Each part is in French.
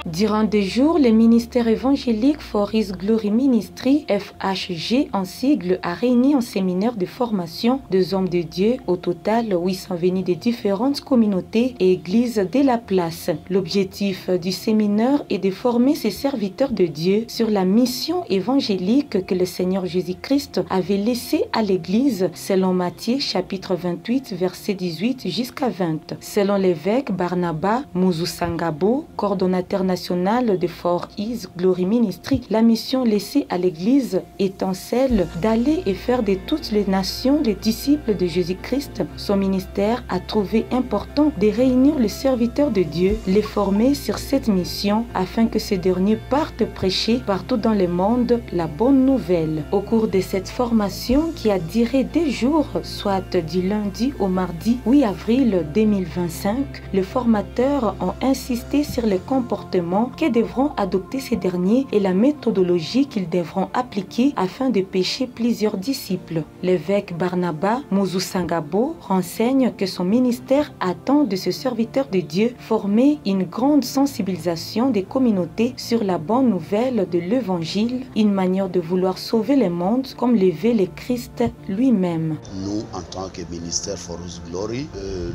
Durant des jours, le ministère évangélique For His Glory Ministry, FHG en sigle, a réuni un séminaire de formation de hommes de Dieu. Au total, 800 venus de différentes communautés et églises de la place. L'objectif du séminaire est de former ces serviteurs de Dieu sur la mission évangélique que le Seigneur Jésus-Christ avait laissée à l'Église, selon Matthieu chapitre 28, verset 18 jusqu'à 20. Selon l'évêque Barnabas Muzusangabo, coordonnateur national de For His Glory Ministry, la mission laissée à l'Église étant celle d'aller et faire de toutes les nations les disciples de Jésus-Christ. Son ministère a trouvé important de réunir les serviteurs de Dieu, les former sur cette mission afin que ces derniers partent prêcher partout dans le monde la bonne nouvelle. Au cours de cette formation qui a duré 2 jours, soit du lundi au mardi 8 avril 2025, les formateurs ont insisté sur les comportements que devront adopter ces derniers et la méthodologie qu'ils devront appliquer afin de pêcher plusieurs disciples. L'évêque Barnabas Muzusangabo renseigne que son ministère attend de ce serviteur de Dieu former une grande sensibilisation des communautés sur la bonne nouvelle de l'évangile, une manière de vouloir sauver le monde comme le veut le Christ lui-même. Nous, en tant que ministère For His Glory,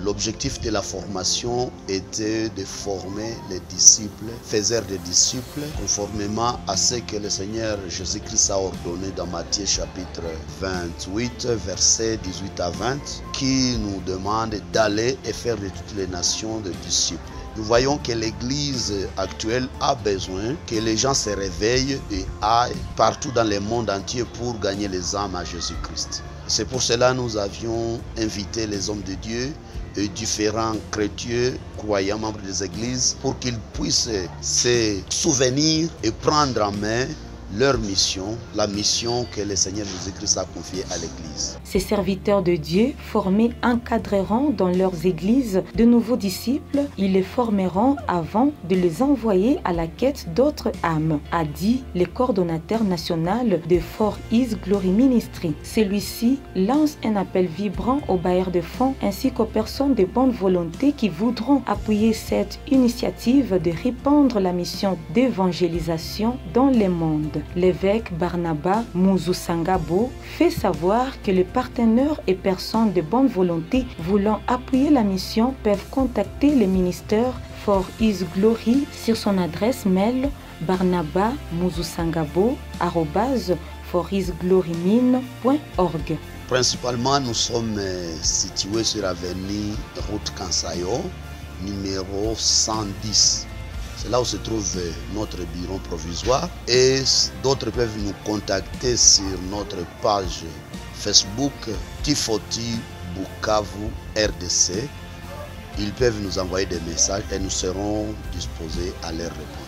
l'objectif de la formation était de former les disciples, faiseurs de disciples, conformément à ce que le Seigneur Jésus-Christ a ordonné dans Matthieu chapitre 28, versets 18 à 20, qui nous demande d'aller et faire de toutes les nations des disciples. Nous voyons que l'Église actuelle a besoin que les gens se réveillent et aillent partout dans le monde entier pour gagner les âmes à Jésus-Christ. C'est pour cela que nous avions invité les hommes de Dieu et différents chrétiens, croyants, membres des églises, pour qu'ils puissent se souvenir et prendre en main leur mission, la mission que le Seigneur Jésus-Christ a confiée à l'Église. Ces serviteurs de Dieu formés encadreront dans leurs églises de nouveaux disciples. Ils les formeront avant de les envoyer à la quête d'autres âmes, a dit le coordonnateur national de For His Glory Ministry. Celui-ci lance un appel vibrant aux bailleurs de fonds ainsi qu'aux personnes de bonne volonté qui voudront appuyer cette initiative de répandre la mission d'évangélisation dans le monde. L'évêque Barnabas Muzusangabo fait savoir que les partenaires et personnes de bonne volonté voulant appuyer la mission peuvent contacter le ministère For His Glory sur son adresse mail barnabas-muzusangabo@forhisglorymine.org. Principalement, nous sommes situés sur l'avenue Route Kansayo, numéro 110. C'est là où se trouve notre bureau provisoire et d'autres peuvent nous contacter sur notre page Facebook Tifoti Bukavu RDC. Ils peuvent nous envoyer des messages et nous serons disposés à leur répondre.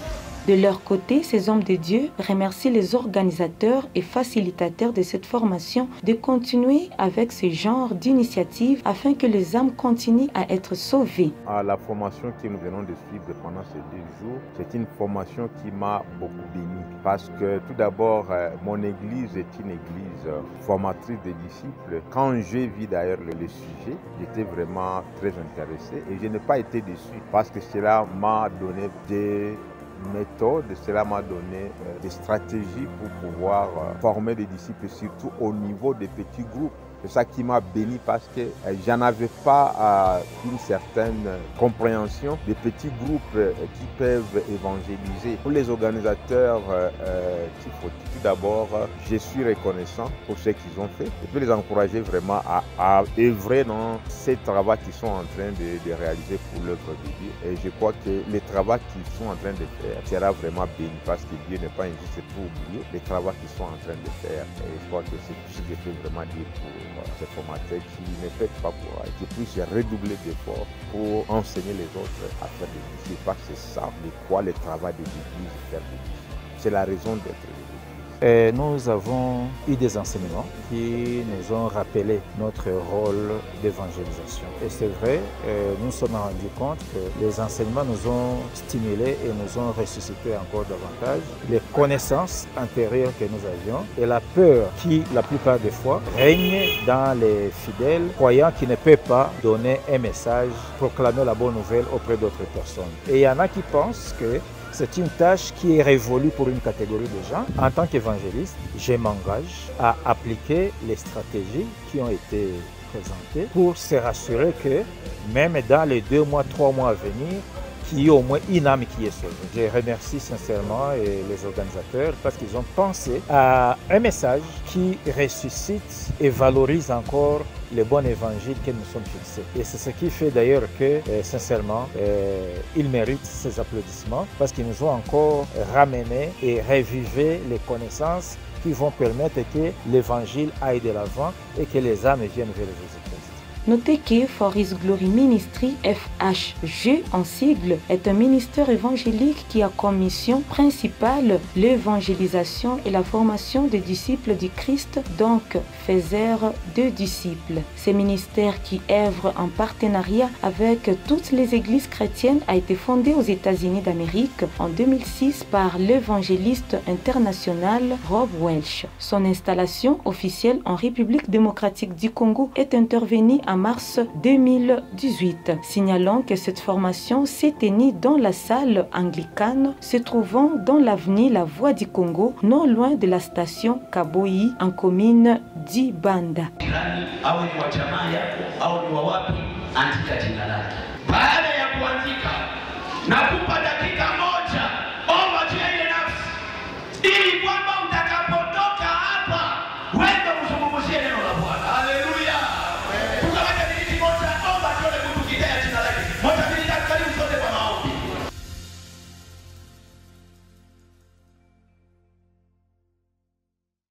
De leur côté, ces hommes de Dieu remercient les organisateurs et facilitateurs de cette formation de continuer avec ce genre d'initiative afin que les âmes continuent à être sauvées. La formation que nous venons de suivre pendant ces 2 jours, c'est une formation qui m'a beaucoup béni parce que tout d'abord, mon église est une église formatrice de disciples. Quand j'ai vu d'ailleurs le sujet, j'étais vraiment très intéressé et je n'ai pas été déçu parce que cela m'a donné des méthode, cela m'a donné des stratégies pour pouvoir former des disciples, surtout au niveau des petits groupes. C'est ça qui m'a béni parce que j'en avais pas une certaine compréhension des petits groupes qui peuvent évangéliser. Pour les organisateurs, tout d'abord, je suis reconnaissant pour ce qu'ils ont fait. Je peux les encourager vraiment à œuvrer dans ces travaux qu'ils sont en train de réaliser pour l'œuvre de Dieu. Et je crois que le travail qu'ils sont en train de faire sera vraiment béni parce que Dieu n'est pas injuste pour oublier les travaux qu'ils sont en train de faire. Et je crois que c'est tout ce que je peux vraiment dire pour ces formateurs qui ne fait pas pour qui puissent redoubler d'efforts pour enseigner les autres à faire des disciples. Parce que c'est ça de quoi le travail de l'Église faire des disciples. C'est la raison d'être de l'Église. nous avons eu des enseignements qui nous ont rappelé notre rôle d'évangélisation. Et c'est vrai, nous nous sommes rendus compte que les enseignements nous ont stimulés et nous ont ressuscité encore davantage les connaissances antérieures que nous avions et la peur qui, la plupart des fois, règne dans les fidèles croyants qui ne peuvent pas donner un message, proclamer la bonne nouvelle auprès d'autres personnes. Et il y en a qui pensent que c'est une tâche qui est révolue pour une catégorie de gens. En tant qu'évangéliste, je m'engage à appliquer les stratégies qui ont été présentées pour se rassurer que même dans les 2 mois, 3 mois à venir, qu'il y ait au moins une âme qui est sauvée. Je remercie sincèrement les organisateurs parce qu'ils ont pensé à un message qui ressuscite et valorise encore le bon évangile que nous sommes fixés. Et c'est ce qui fait d'ailleurs que, sincèrement, ils méritent ces applaudissements parce qu'ils nous ont encore ramené et revivé les connaissances qui vont permettre que l'évangile aille de l'avant et que les âmes viennent vers Jésus-Christ. Notez que For His Glory Ministry, FHG en sigle, est un ministère évangélique qui a comme mission principale l'évangélisation et la formation des disciples du Christ, donc faiseurs de disciples. Ce ministère qui œuvre en partenariat avec toutes les églises chrétiennes a été fondé aux États-Unis d'Amérique en 2006 par l'évangéliste international Rob Welch. Son installation officielle en République démocratique du Congo est intervenue en mars 2018, signalant que cette formation s'est tenue dans la salle anglicane se trouvant dans l'avenue La Voie du Congo, non loin de la station Kaboyi en commune d'Ibanda. Baada ya kuandika nakupa